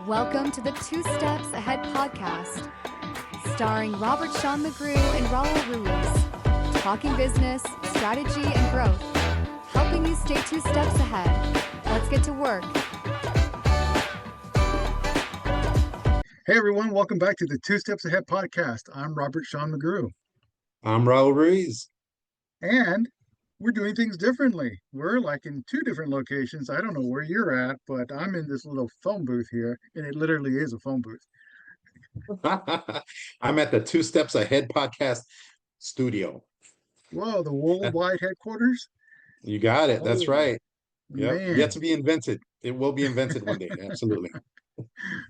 Welcome to the Two Steps Ahead podcast, starring Robert Sean McGrew and Raul Ruiz, talking business, strategy, and growth, helping you stay 2 steps ahead. Let's get to work. Hey everyone, welcome back to the Two Steps Ahead podcast. I'm Robert Sean McGrew, I'm Raul Ruiz. and we're doing things differently. We're like in 2 different locations. I don't know where you're at, but I'm in this little phone booth here, and it literally is a phone booth. I'm at the Two Steps Ahead podcast studio. Whoa, the worldwide headquarters? You got it. That's Oh, right. Yep. Yet man, to be invented. It will be invented one day. Absolutely.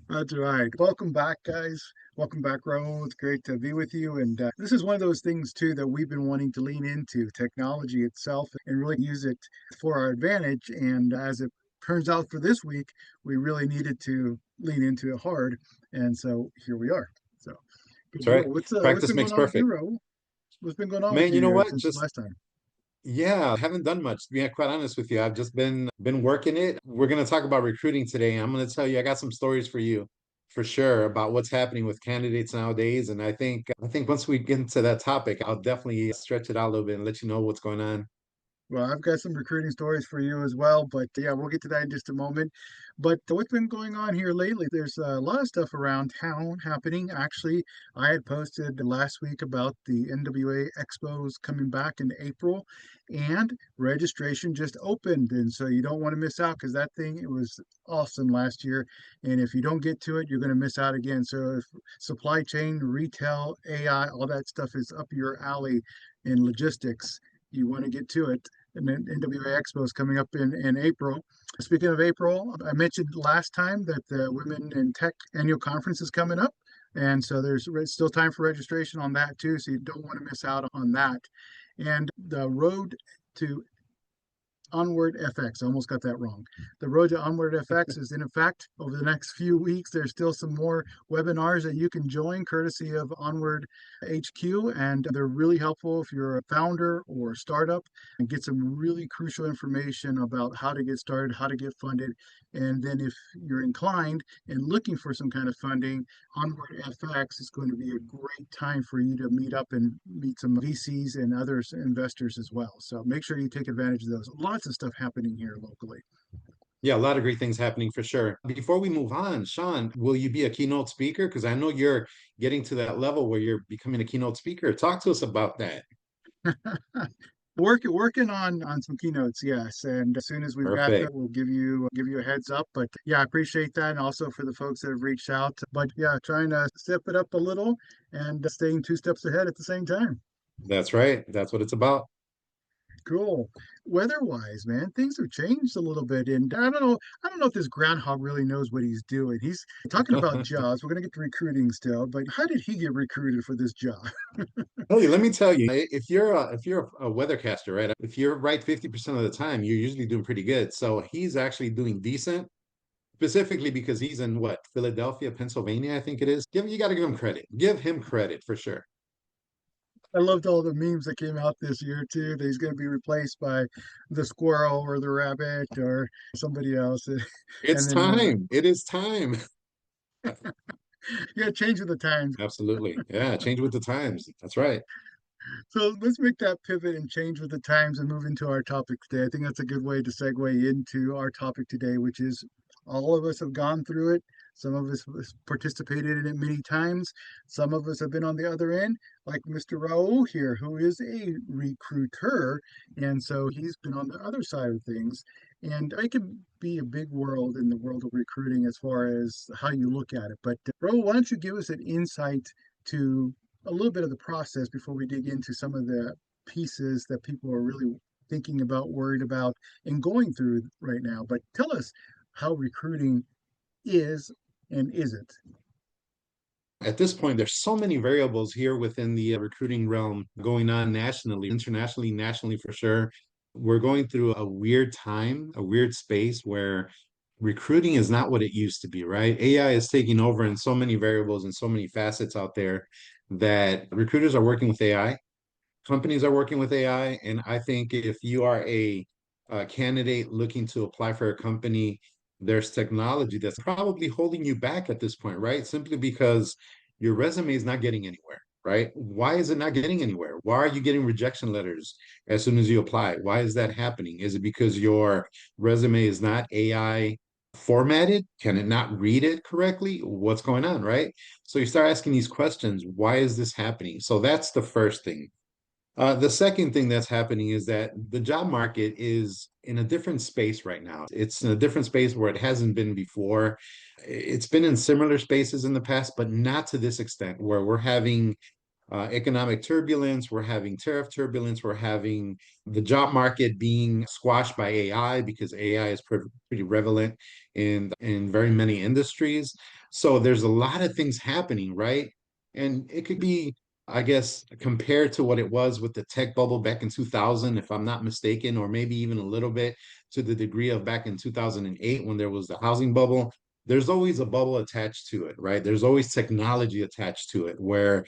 that's right. Welcome back, guys. Welcome back, Raul. It's great to be with you. And this is one of those things, too, that we've been wanting to lean into technology itself and really use it for our advantage. And as it turns out for this week, we really needed to lean into it hard. And so here we are. So good That's deal. right. What's Practice been going makes on with you, perfect. Raul? What's been going on with Man, you you know here what? since the last time? Yeah, I haven't done much, to be quite honest with you. I've just been working it. We're gonna talk about recruiting today. I'm gonna tell you, I got some stories for you for sure about what's happening with candidates nowadays. And I think once we get into that topic, I'll definitely stretch it out a little bit and let you know what's going on. Well, I've got some recruiting stories for you as well, but yeah, we'll get to that in just a moment. But what's been going on here lately? There's a lot of stuff around town happening. Actually, I had posted last week about the NWA Expos coming back in April, and registration just opened. And so you don't want to miss out because that thing, it was awesome last year. And if you don't get to it, you're going to miss out again. So if supply chain, retail, AI, all that stuff is up your alley in logistics, you want to get to it. And then NWA Expo is coming up in April. Speaking of April, I mentioned last time that the Women in Tech annual conference is coming up. And so there's still time for registration on that too. So you don't want to miss out on that. And the road to Onward FX. I almost got that wrong. The road to Onward FX is in effect over the next few weeks. There's still some more webinars that you can join courtesy of Onward HQ, and they're really helpful if you're a founder or a startup and get some really crucial information about how to get started, how to get funded. And then if you're inclined and looking for some kind of funding, Onward FX is going to be a great time for you to meet up and meet some VCs and other investors as well. So make sure you take advantage of those. Lots of stuff happening here locally. Yeah, a lot of great things happening for sure. Before we move on, Sean, will you be a keynote speaker? Because I know you're getting to that level where you're becoming a keynote speaker. Talk to us about that. Working on some keynotes, yes. And as soon as we've got that, Perfect. we'll give you a heads up. But yeah, I appreciate that, and also for the folks that have reached out. But yeah, trying to step it up a little and staying 2 steps ahead at the same time. That's right. That's what it's about. Cool. Weather-wise, man, things have changed a little bit, and I don't know if this groundhog really knows what he's doing. He's talking about jobs. We're gonna get to recruiting still, but how did he get recruited for this job? Hey, let me tell you, if you're a weathercaster, right? If you're right 50% of the time, you're usually doing pretty good. So he's actually doing decent, specifically because he's in what, Philadelphia, Pennsylvania, I think it is. You got to give him credit. Give him credit for sure. I loved all the memes that came out this year too. That he's gonna be replaced by the squirrel or the rabbit or somebody else, It's and then time. It is time. yeah, change of the times. Absolutely. Yeah, change with the times. That's right. So let's make that pivot and change with the times and move into our topic today. I think that's a good way to segue into our topic today, which is all of us have gone through it. Some of us has participated in it many times. Some of us have been on the other end, like Mr. Raul here, who is a recruiter. And so he's been on the other side of things. And it can be a big world in the world of recruiting as far as how you look at it. But Raul, why don't you give us an insight to a little bit of the process before we dig into some of the pieces that people are really thinking about, worried about, and going through right now. But tell us how recruiting is and isn't. At this point, there's so many variables here within the recruiting realm going on nationally, internationally, nationally for sure. We're going through a weird time, a weird space where recruiting is not what it used to be, right? AI is taking over in so many variables and so many facets out there that recruiters are working with AI, companies are working with AI. And I think if you are a candidate looking to apply for a company, there's technology that's probably holding you back at this point, right? Simply because your resume is not getting anywhere, right? Why is it not getting anywhere? Why are you getting rejection letters as soon as you apply? Why is that happening? Is it because your resume is not AI formatted? Can it not read it correctly? What's going on, right? So you start asking these questions. Why is this happening? So that's the first thing. The second thing that's happening is that the job market is in a different space right now. It's in a different space where it hasn't been before. It's been in similar spaces in the past, but not to this extent, where we're having economic turbulence, we're having tariff turbulence, we're having the job market being squashed by AI because AI is pretty prevalent in very many industries. So there's a lot of things happening, right? And it could be, I guess, compared to what it was with the tech bubble back in 2000, if I'm not mistaken, or maybe even a little bit to the degree of back in 2008 when there was the housing bubble. There's always a bubble attached to it, right? There's always technology attached to it where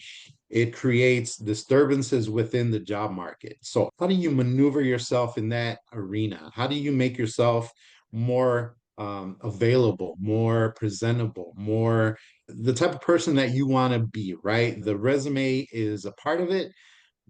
it creates disturbances within the job market. So, how do you maneuver yourself in that arena? How do you make yourself more available, more presentable, more the type of person that you want to be, right? The resume is a part of it,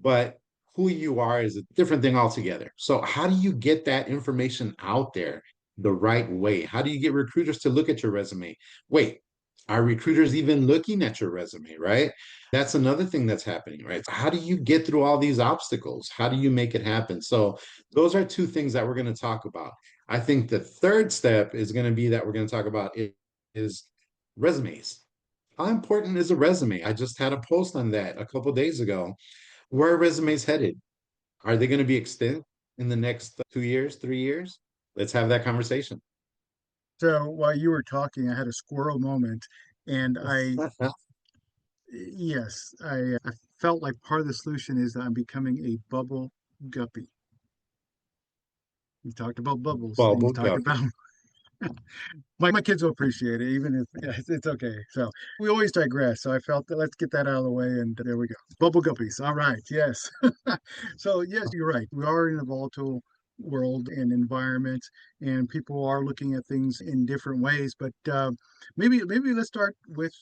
but who you are is a different thing altogether. So, how do you get that information out there the right way? How do you get recruiters to look at your resume? Wait, are recruiters even looking at your resume, right? That's another thing that's happening, right? So how do you get through all these obstacles? How do you make it happen? So, those are two things that we're going to talk about. I think the third step is going to be that we're going to talk about is resumes. How important is a resume? I just had a post on that a couple days ago. Where are resumes headed? Are they going to be extinct in the next 2 years, 3 years? Let's have that conversation. So while you were talking, I had a squirrel moment, and yes, I felt like part of the solution is that I'm becoming a bubble guppy. You talked about bubbles, and you Bubble talked guppy. about my kids will appreciate it, even if yeah, it's okay. So we always digress. So I felt that let's get that out of the way, and there we go. Bubble guppies. All right. Yes. So yes, you're right. We are in a volatile world and environment, and people are looking at things in different ways. But maybe let's start with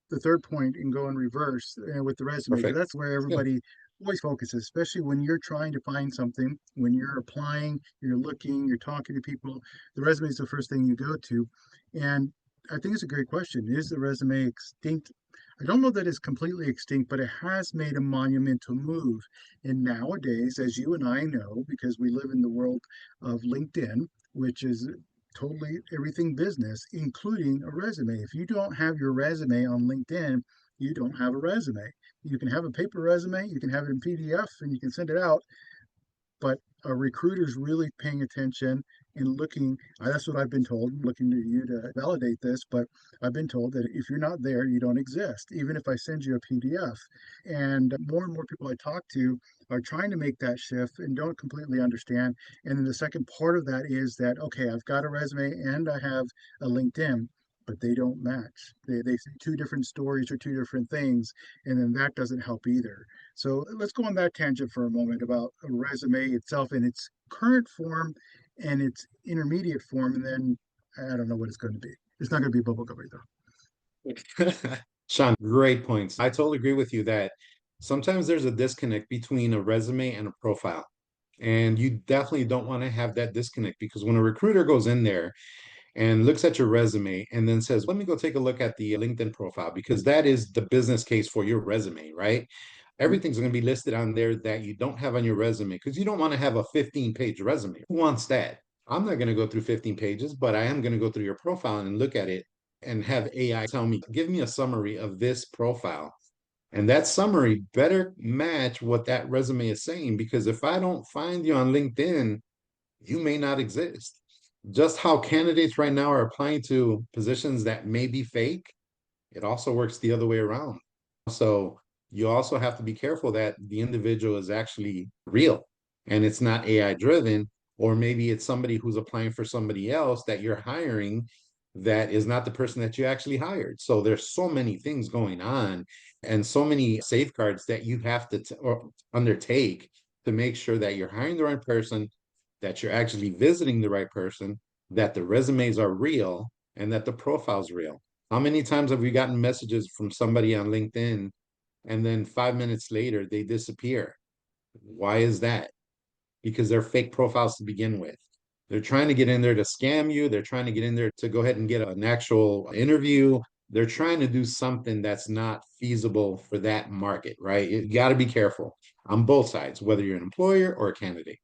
the third point and go in reverse with the resume, because Perfect. that's where Yeah. everybody always focuses, especially when you're trying to find something, when you're applying, you're looking, you're talking to people. The resume is the first thing you go to. And I think it's a great question. Is the resume extinct? I don't know that it's completely extinct, but it has made a monumental move. And nowadays, as you and I know, because we live in the world of LinkedIn, which is totally everything business, including a resume. If you don't have your resume on LinkedIn, you don't have a resume. You can have a paper resume, you can have it in PDF, and you can send it out, but a recruiter's really paying attention and looking. That's what I've been told. I'm looking to you to validate this, but I've been told that if you're not there, you don't exist, even if I send you a PDF. And more people I talk to are trying to make that shift and don't completely understand. And then the second part of that is that, okay, I've got a resume and I have a LinkedIn, but they don't match. They say two different stories or two different things, and then that doesn't help either. So let's go on that tangent for a moment about a resume itself in its current form and its intermediate form, and then I don't know what it's going to be. It's not going to be bubblegummy though. Sean, great points. I totally agree with you that sometimes there's a disconnect between a resume and a profile. And you definitely don't want to have that disconnect because when a recruiter goes in there and looks at your resume and then says, let me go take a look at the LinkedIn profile because that is the business case for your resume, right? Everything's going to be listed on there that you don't have on your resume because you don't want to have a 15-page resume. Who wants that? I'm not going to go through 15 pages, but I am going to go through your profile and look at it and have AI tell me, give me a summary of this profile. And that summary better match what that resume is saying because if I don't find you on LinkedIn, you may not exist. Just how candidates right now are applying to positions that may be fake, it also works the other way around. So you also have to be careful that the individual is actually real and it's not AI driven, or maybe it's somebody who's applying for somebody else that you're hiring that is not the person that you actually hired. So there's so many things going on and so many safeguards that you have to or undertake to make sure that you're hiring the right person, that you're actually visiting the right person, that the resumes are real and that the profile's real. How many times have we gotten messages from somebody on LinkedIn and then 5 minutes later they disappear? Why is that? Because they're fake profiles to begin with. They're trying to get in there to scam you. They're trying to get in there to go ahead and get an actual interview. They're trying to do something that's not feasible for that market, right? You got to be careful on both sides, whether you're an employer or a candidate.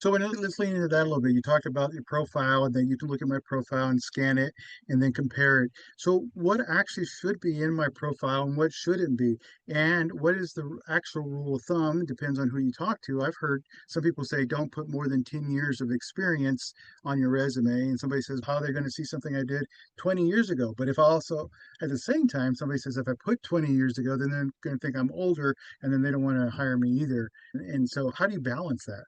So let's lean into that a little bit. You talked about your profile, and then you can look at my profile and scan it and then compare it. So what actually should be in my profile and what shouldn't be? And what is the actual rule of thumb? Depends on who you talk to. I've heard some people say don't put more than 10 years of experience on your resume. And somebody says, how are they going to see something I did 20 years ago? But if also at the same time, somebody says, if I put 20 years ago, then they're going to think I'm older and then they don't want to hire me either. And so how do you balance that?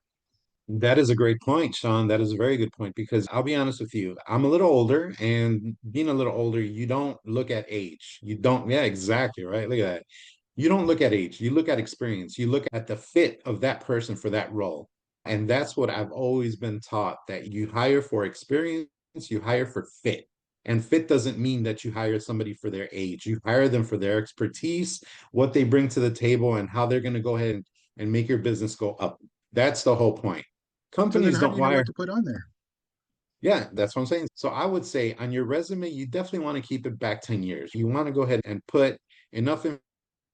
That is a great point, Sean. That is a very good point because I'll be honest with you. I'm a little older, and being a little older, you don't look at age. You don't, yeah, exactly, right? Look at that. You don't look at age, you look at experience, you look at the fit of that person for that role. And that's what I've always been taught that you hire for experience, you hire for fit. And fit doesn't mean that you hire somebody for their age. You hire them for their expertise, what they bring to the table, and how they're going to go ahead and make your business go up. That's the whole point. So then Companies how do don't you know what hire. to put on there? Yeah, that's what I'm saying. So I would say on your resume, you definitely want to keep it back 10 years. You want to go ahead and put enough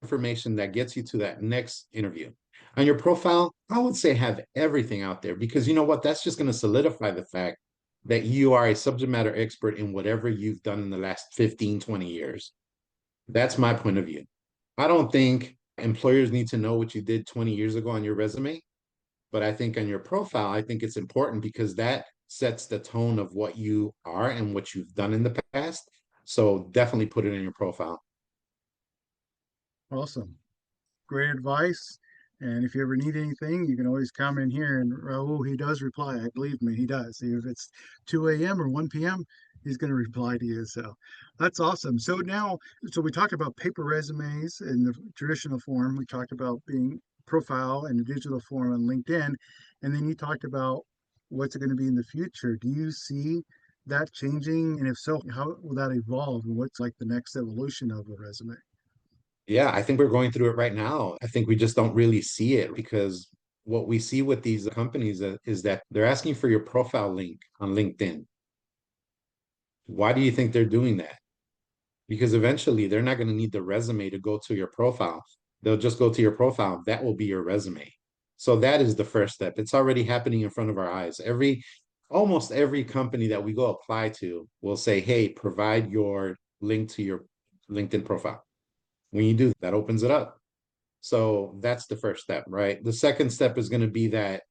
information that gets you to that next interview. On your profile, I would say have everything out there because you know what? That's just going to solidify the fact that you are a subject matter expert in whatever you've done in the last 15, 20 years. That's my point of view. I don't think employers need to know what you did 20 years ago on your resume. But I think on your profile, I think it's important because that sets the tone of what you are and what you've done in the past. So definitely put it in your profile. Awesome. Great advice. And if you ever need anything, you can always come in here and Raul, he does reply. I believe me, he does. If it's 2 a.m. or 1 p.m., he's going to reply to you. So that's awesome. So now, so we talked about paper resumes in the traditional form. We talked about being profile and the digital form on LinkedIn. And then you talked about what's it going to be in the future. Do you see that changing? And if so, how will that evolve? And what's like the next evolution of a resume? Yeah, I think we're going through it right now. I think we just don't really see it because what we see with these companies is that they're asking for your profile link on LinkedIn. Why do you think they're doing that? Because eventually they're not going to need the resume to go to your profile. They'll just go to your profile. That will be your resume. So that is the first step. It's already happening in front of our eyes. Almost every company that we go apply to will say, hey, provide your link to your LinkedIn profile. When you do, that opens it up. So that's the first step, right? The second step is going to be that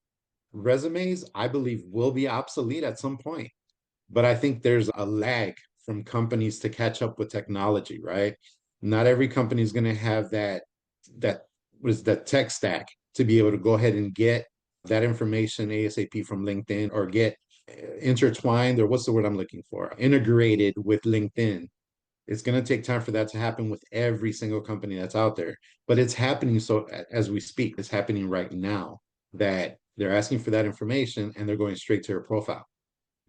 resumes, I believe, will be obsolete at some point. But I think there's a lag from companies to catch up with technology, right? Not every company is going to have that was that tech stack to be able to go ahead and get that information ASAP from LinkedIn or get intertwined or what's the word I'm looking for? Integrated with LinkedIn. It's going to take time for that to happen with every single company that's out there, but it's happening. So as we speak, it's happening right now that they're asking for that information and they're going straight to your profile.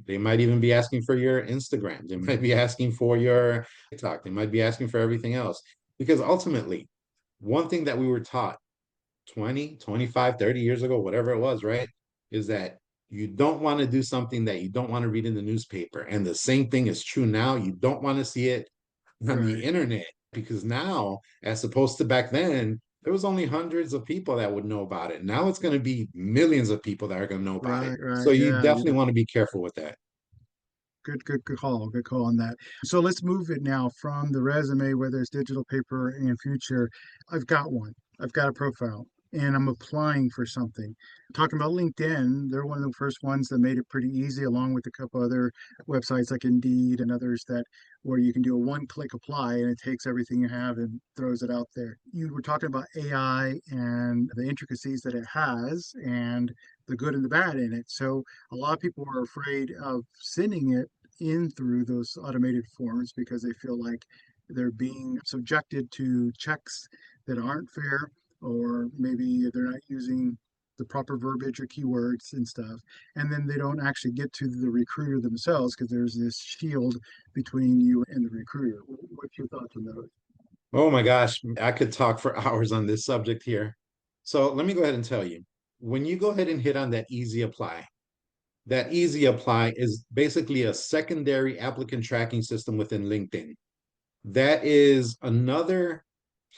They might even be asking for your Instagram. They might be asking for your TikTok. They might be asking for everything else. Because ultimately, one thing that we were taught 20, 25, 30 years ago, whatever it was, right, is that you don't want to do something that you don't want to read in the newspaper. And the same thing is true now. You don't want to see it on the Right. internet because now, as opposed to back then, there was only hundreds of people that would know about it. Now it's going to be millions of people that are going to know about it. Right, right. So you Yeah, definitely want to be careful with that. good call. Good call on that. So let's move it now from the resume, whether it's digital, paper, and future. I've got one. I've got a profile and I'm applying for something. Talking about LinkedIn, they're one of the first ones that made it pretty easy, along with a couple other websites like Indeed and others that where you can do a one-click apply and it takes everything you have and throws it out there. You were talking about AI and the intricacies that it has and the good and the bad in it. So a lot of people are afraid of sending it in through those automated forms because they feel like they're being subjected to checks that aren't fair, or maybe they're not using the proper verbiage or keywords and stuff, and then they don't actually get to the recruiter themselves because there's this shield between you and the recruiter. What's your thoughts on those? Oh my gosh, I could talk for hours on this subject here. So let me go ahead and tell you, when you go ahead and hit on that easy apply is basically a secondary applicant tracking system within LinkedIn. That is another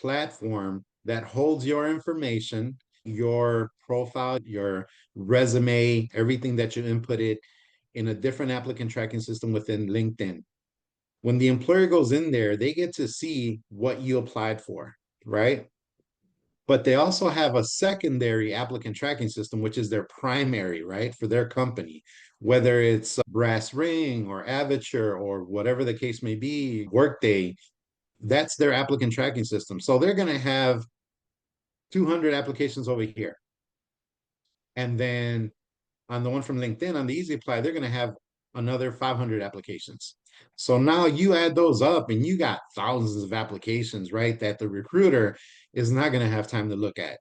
platform that holds your information, your profile, your resume, everything that you inputted in a different applicant tracking system within LinkedIn. When the employer goes in there, they get to see what you applied for, right? But they also have a secondary applicant tracking system, which is their primary, right, for their company, whether it's Brass Ring or Avature or whatever the case may be, Workday, that's their applicant tracking system. So they're going to have 200 applications over here. And then on the one from LinkedIn, on the Easy Apply, they're going to have another 500 applications. So now you add those up and you got thousands of applications, right? That the recruiter is not going to have time to look at.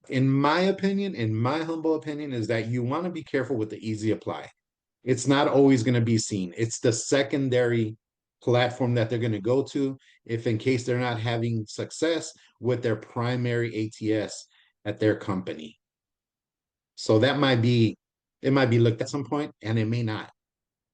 In my opinion, in my humble opinion, is that you want to be careful with the Easy Apply. It's not always going to be seen. It's the secondary platform that they're going to go to if in case they're not having success with their primary ATS at their company. So that might be, it might be looked at some point and it may not.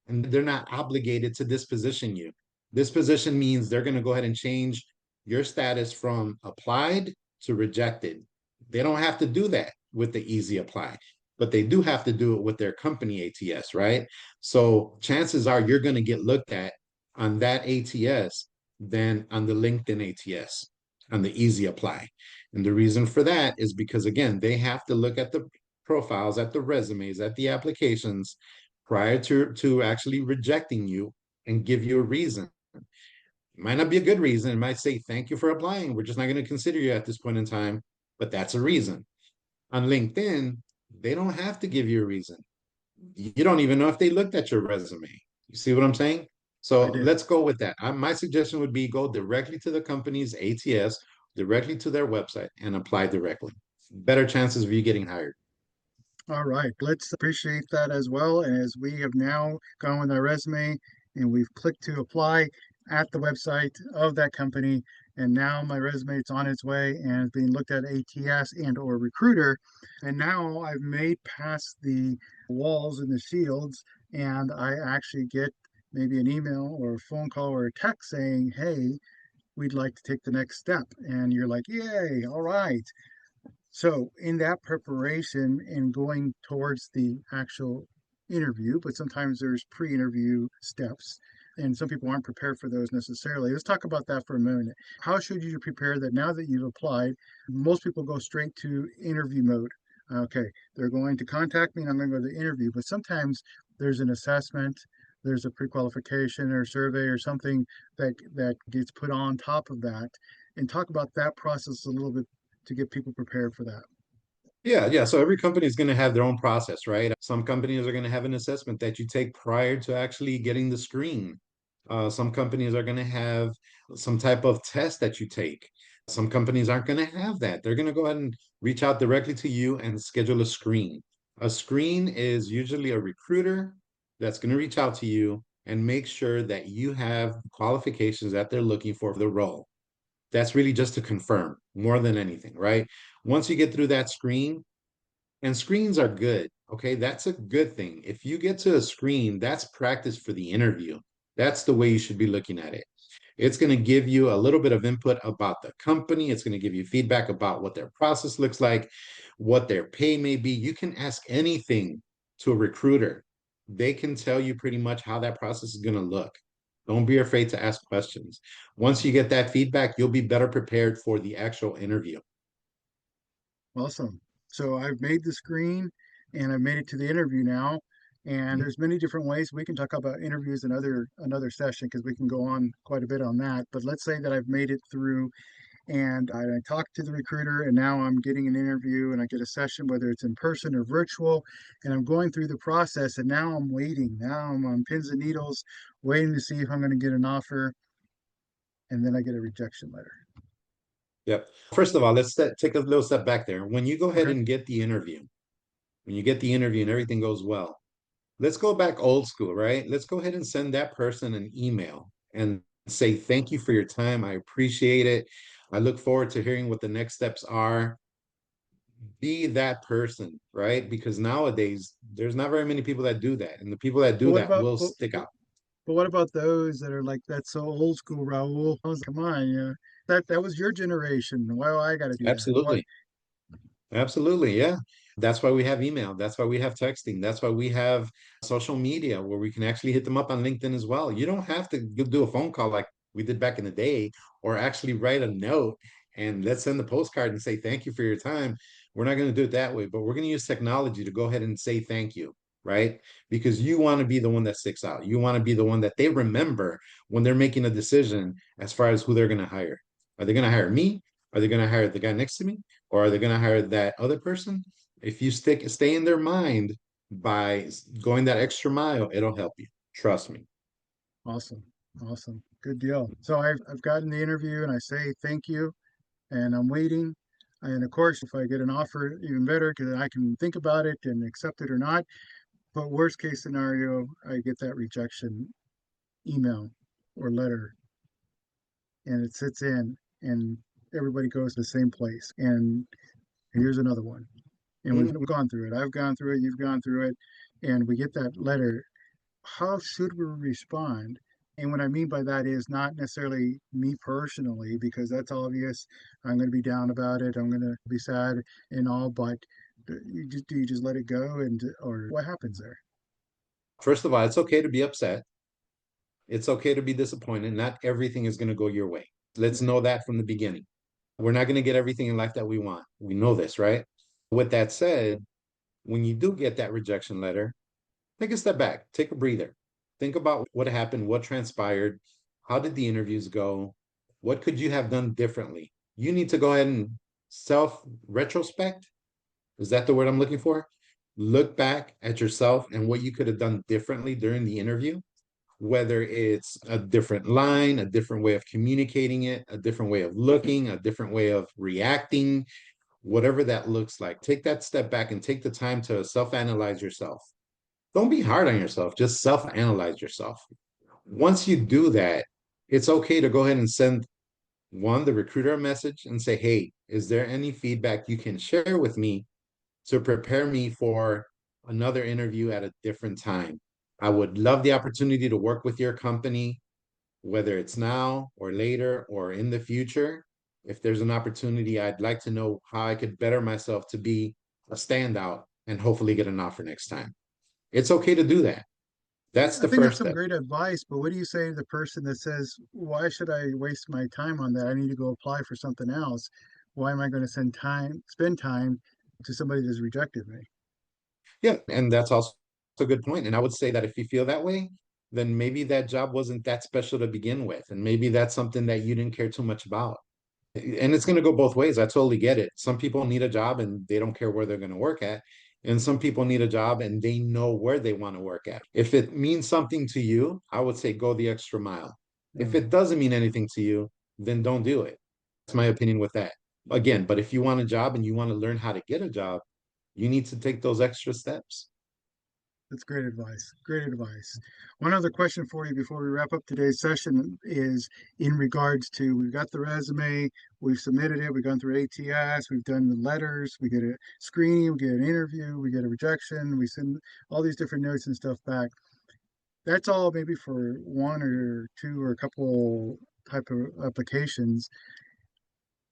And they're not obligated to disposition you. Disposition means they're going to go ahead and change your status from applied to rejected. They don't have to do that with the easy apply, but they do have to do it with their company ATS, right? So chances are you're going to get looked at on that ATS than on the LinkedIn ATS, on the easy apply. And the reason for that is because, again, they have to look at the profiles, at the resumes, at the applications prior to actually rejecting you and give you a reason. It might not be a good reason. It might say, thank you for applying. We're just not going to consider you at this point in time, but that's a reason. On LinkedIn, they don't have to give you a reason. You don't even know if they looked at your resume. You see what I'm saying? I So did. let's go with that. My suggestion would be go directly to the company's ATS, directly to their website, and apply directly. Better chances of you getting hired. All right, let's appreciate that as well. As we have now gone with our resume and we've clicked to apply at the website of that company, and now my resume is on its way and is being looked at ATS and or recruiter. And now I've made past the walls and the shields, and I actually get maybe an email or a phone call or a text saying, hey, we'd like to take the next step. And you're like, yay, all right. So, in that preparation and going towards the actual interview, but sometimes there's pre interview steps, and some people aren't prepared for those necessarily. Let's talk about that for a minute. How should you prepare that now that you've applied? Most people go straight to interview mode. Okay, they're going to contact me and I'm going to go to the interview, but sometimes there's an assessment. There's a pre-qualification or survey or something that gets put on top of that, and talk about that process a little bit to get people prepared for that. Yeah. So every company is going to have their own process, right? Some companies are going to have an assessment that you take prior to actually getting the screen. Some companies are going to have some type of test that you take. Some companies aren't going to have that. They're going to go ahead and reach out directly to you and schedule a screen. A screen is usually a recruiter that's going to reach out to you and make sure that you have qualifications that they're looking for the role. That's really just to confirm more than anything, right? Once you get through that screen, and screens are good, okay? That's a good thing. If you get to a screen, that's practice for the interview. That's the way you should be looking at it. It's going to give you a little bit of input about the company. It's going to give you feedback about what their process looks like, what their pay may be. You can ask anything to a recruiter. They can tell you pretty much how that process is going to look. Don't be afraid to ask questions. Once you get that feedback, you'll be better prepared for the actual interview. Awesome. So I've made the screen and I've made it to the interview now. And there's many different ways we can talk about interviews in another session because we can go on quite a bit on that. But let's say that I've made it through and I talked to the recruiter and now I'm getting an interview and I get a session, whether it's in person or virtual, and I'm going through the process and now I'm waiting. Now I'm on pins and needles, waiting to see if I'm going to get an offer, and then I get a rejection letter. Yep. First of all, let's take a little step back there. When you go ahead Okay. and get the interview, when you get the interview and everything goes well, let's go back old school, right? Let's go ahead and send that person an email and say, thank you for your time. I appreciate it. I look forward to hearing what the next steps are. Be that person, right? Because nowadays there's not very many people that do that. And the people that But do what that about will stick out. but what about those that are like, that's so old school, Raul? Come on, yeah. That was your generation. Why do I got to do that? What? Absolutely. Absolutely. Yeah. That's why we have email. That's why we have texting. That's why we have social media where we can actually hit them up on LinkedIn as well. You don't have to do a phone call like we did back in the day, or actually write a note and let's send the postcard and say thank you for your time. We're not going to do it that way, but we're going to use technology to go ahead and say thank you, right? Because you want to be the one that sticks out. You want to be the one that they remember when they're making a decision as far as who they're going to hire. Are they going to hire me? Are they going to hire the guy next to me? Or are they going to hire that other person? If you stay in their mind by going that extra mile, it'll help you. Trust me. Awesome. Awesome. Good deal. So I've gotten the interview and I say thank you and I'm waiting. And of course, if I get an offer, even better because I can think about it and accept it or not. But worst case scenario, I get that rejection email or letter and it sits in and everybody goes to the same place. And here's another one. And we've gone through it. I've gone through it. You've gone through it. And we get that letter. How should we respond? And what I mean by that is not necessarily me personally, because that's obvious. I'm going to be down about it. I'm going to be sad and all, but do you just let it go and or what happens there? First of all, it's okay to be upset. It's okay to be disappointed. Not everything is going to go your way. Let's Right. know that from the beginning. We're not going to get everything in life that we want. We know this, right? With that said, when you do get that rejection letter, take a step back, take a breather. Think about what happened, what transpired, how did the interviews go? What could you have done differently? You need to go ahead and self retrospect. Is that the word I'm looking for? Look back at yourself and what you could have done differently during the interview, whether it's a different line, a different way of communicating it, a different way of looking, a different way of reacting, whatever that looks like. Take that step back and take the time to self analyze yourself. Don't be hard on yourself, just self analyze yourself. Once you do that, it's okay to go ahead and send the recruiter a message and say, hey, is there any feedback you can share with me to prepare me for another interview at a different time? I would love the opportunity to work with your company, whether it's now or later or in the future. If there's an opportunity, I'd like to know how I could better myself to be a standout and hopefully get an offer next time. It's okay to do that. That's I the think that's first some step. great advice, but what do you say to the person that says, why should I waste my time on that? I need to go apply for something else. Why am I going to spend time to somebody that's rejected me? Yeah, and that's also a good point. And I would say that if you feel that way, then maybe that job wasn't that special to begin with. And maybe that's something that you didn't care too much about. And it's going to go both ways. I totally get it. Some people need a job and they don't care where they're going to work at. And some people need a job and they know where they want to work at. If it means something to you, I would say go the extra mile. If Yeah. it doesn't mean anything to you, then don't do it. That's my opinion with that. Again, but if you want a job and you want to learn how to get a job, you need to take those extra steps. That's great advice. Great advice. One other question for you before we wrap up today's session is in regards to we've got the resume, we've submitted it, we've gone through ATS, we've done the letters, we get a screening, we get an interview, we get a rejection, we send all these different notes and stuff back. That's all maybe for one or two or a couple type of applications.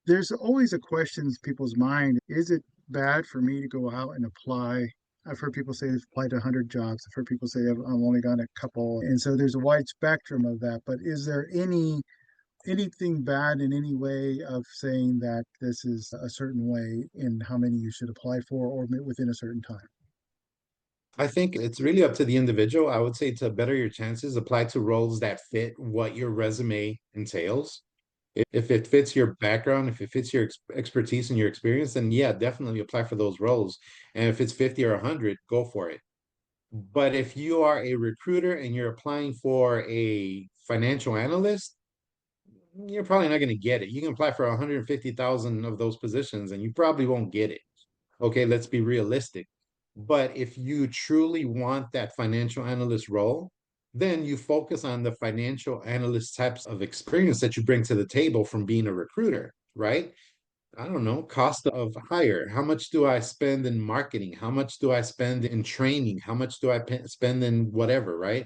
There's always a question in people's mind, is it bad for me to go out and apply? I've heard people say they've applied to 100 jobs. I've heard people say I've only got a couple. And so there's a wide spectrum of that. But is there anything bad in any way of saying that this is a certain way in how many you should apply for or within a certain time? I think it's really up to the individual. I would say to better your chances, apply to roles that fit what your resume entails. If it fits your background, if it fits your expertise and your experience, then yeah, definitely apply for those roles. And if it's 50 or 100, go for it. But if you are a recruiter and you're applying for a financial analyst, you're probably not going to get it. You can apply for 150,000 of those positions and you probably won't get it. Okay, let's be realistic. But if you truly want that financial analyst role, then you focus on the financial analyst types of experience that you bring to the table from being a recruiter, right? I don't know, cost of hire. How much do I spend in marketing? How much do I spend in training? How much do I spend in whatever, right?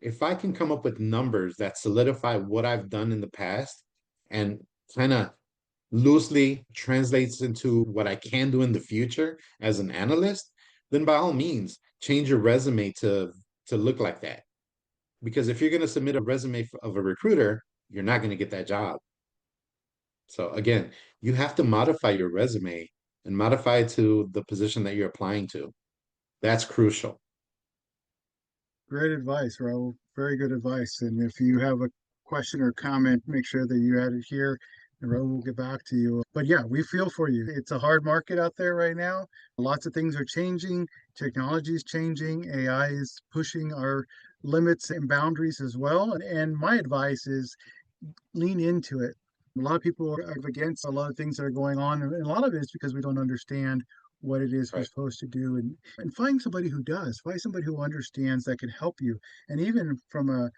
If I can come up with numbers that solidify what I've done in the past and kind of loosely translates into what I can do in the future as an analyst, then by all means, change your resume to look like that. Because if you're going to submit a resume of a recruiter, you're not going to get that job. So again, you have to modify your resume and modify it to the position that you're applying to. That's crucial. Great advice, Raul. Very good advice. And if you have a question or comment, make sure that you add it here and Raul will get back to you. But yeah, we feel for you. It's a hard market out there right now. Lots of things are changing. Technology is changing. AI is pushing our limits and boundaries as well. And my advice is lean into it. A lot of people are against a lot of things that are going on, and a lot of it is because we don't understand what it is we're Right. supposed to do, and find somebody who does, find somebody who understands that can help you. And even from a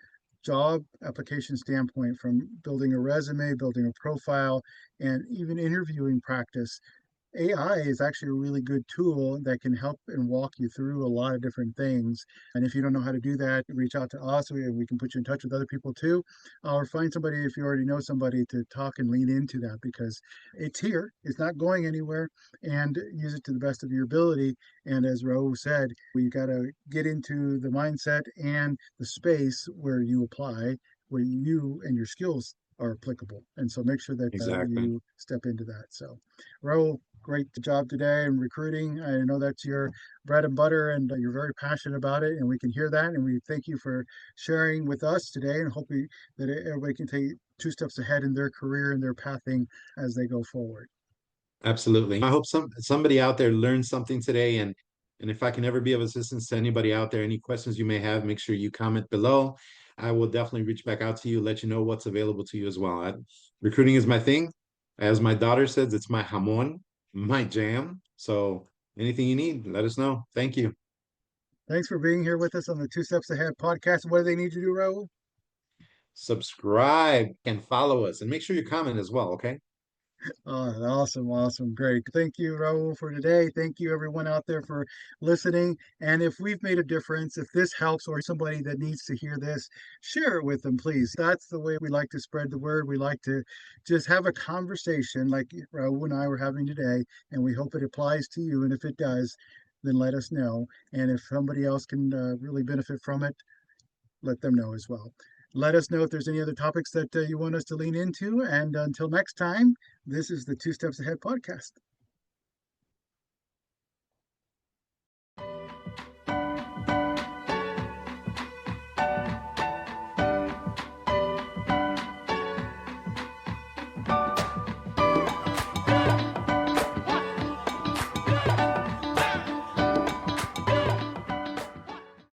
job application standpoint, from building a resume, building a profile, and even interviewing practice, AI is actually a really good tool that can help and walk you through a lot of different things. And if you don't know how to do that, reach out to us. We can put you in touch with other people too, or find somebody if you already know somebody to talk and lean into that because it's here, it's not going anywhere, and use it to the best of your ability. And as Raul said, we got to get into the mindset and the space where you apply, where you and your skills are applicable. And so make sure that Exactly. you step into that. So, Raul, great job today in recruiting. I know that's your bread and butter, and you're very passionate about it, and we can hear that. And we thank you for sharing with us today, and hope that everybody can take two steps ahead in their career and their pathing as they go forward. Absolutely. I hope somebody out there learned something today. And if I can ever be of assistance to anybody out there, any questions you may have, make sure you comment below. I will definitely reach back out to you, let you know what's available to you as well. Recruiting is my thing. As my daughter says, it's my jamon, my jam. So anything you need, let us know. Thank you. Thanks for being here with us on the Two Steps Ahead podcast. What do they need to do, Raul? Subscribe and follow us and make sure you comment as well. Okay. Awesome, awesome, great. Thank you, Raul, for today. Thank you, everyone out there, for listening. And if we've made a difference, if this helps, or somebody that needs to hear this, share it with them, please. That's the way we like to spread the word. We like to just have a conversation like Raul and I were having today, and we hope it applies to you. And if it does, then let us know. And if somebody else can really benefit from it, let them know as well. Let us know if there's any other topics that you want us to lean into. And until next time, this is the Two Steps Ahead podcast.